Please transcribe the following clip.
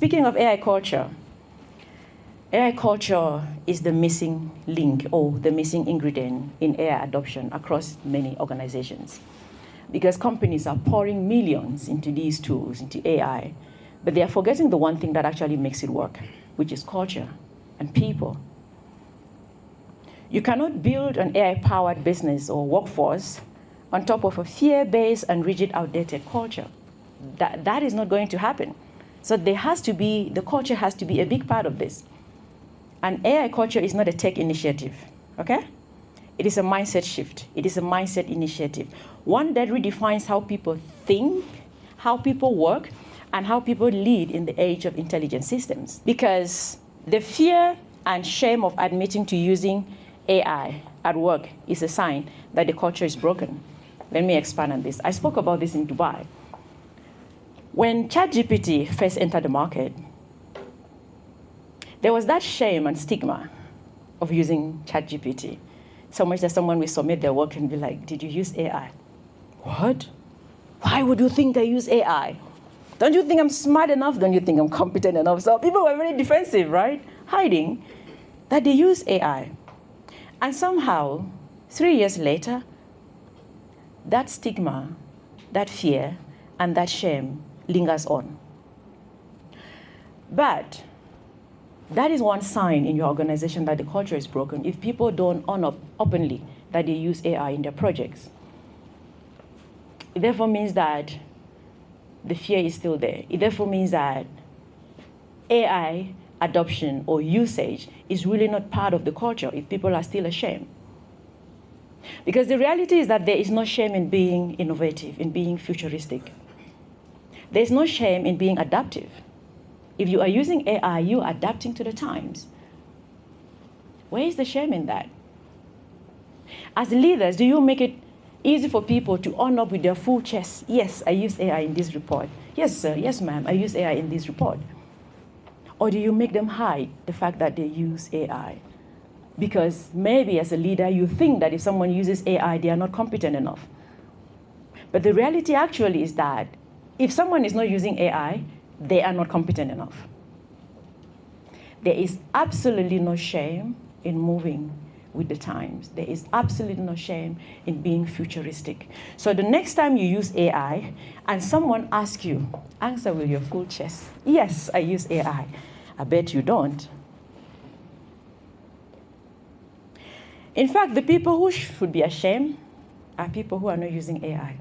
speaking of AI culture is the missing link or the missing ingredient in AI adoption across many organizations. Because companies are pouring millions into these tools, into AI, but they are forgetting the one thing that actually makes it work, which is culture and people. You cannot build an AI-powered business or workforce on top of a fear-based and rigid, outdated culture. That is not going to happen. So the culture has to be a big part of this. And AI culture is not a tech initiative, okay? It is a mindset shift. It is a mindset initiative. One that redefines how people think, how people work, and how people lead in the age of intelligent systems. Because the fear and shame of admitting to using AI at work is a sign that the culture is broken. Let me expand on this. I spoke about this in Dubai. When ChatGPT first entered the market, there was that shame and stigma of using ChatGPT. So much that someone will submit their work and be like, did you use AI? What? Why would you think I use AI? Don't you think I'm smart enough? Don't you think I'm competent enough? So people were very defensive, right? Hiding that they use AI. And somehow, 3 years later, that stigma, that fear, and that shame lingers on. But that is one sign in your organization that the culture is broken if people don't own up openly that they use AI in their projects. It therefore means that the fear is still there. It therefore means that AI adoption or usage is really not part of the culture if people are still ashamed. Because the reality is that there is no shame in being innovative, in being futuristic. There's no shame in being adaptive. If you are using AI, you are adapting to the times. Where is the shame in that? As leaders, do you make it easy for people to own up with their full chest? Yes, I use AI in this report. Yes, sir. Yes, ma'am. I use AI in this report. Or do you make them hide the fact that they use AI? Because maybe as a leader, you think that if someone uses AI, they are not competent enough. But the reality actually is that if someone is not using AI, they are not competent enough. There is absolutely no shame in moving with the times. There is absolutely no shame in being futuristic. So the next time you use AI and someone asks you, answer with your full chest, yes, I use AI. I bet you don't. In fact, the people who should be ashamed are people who are not using AI.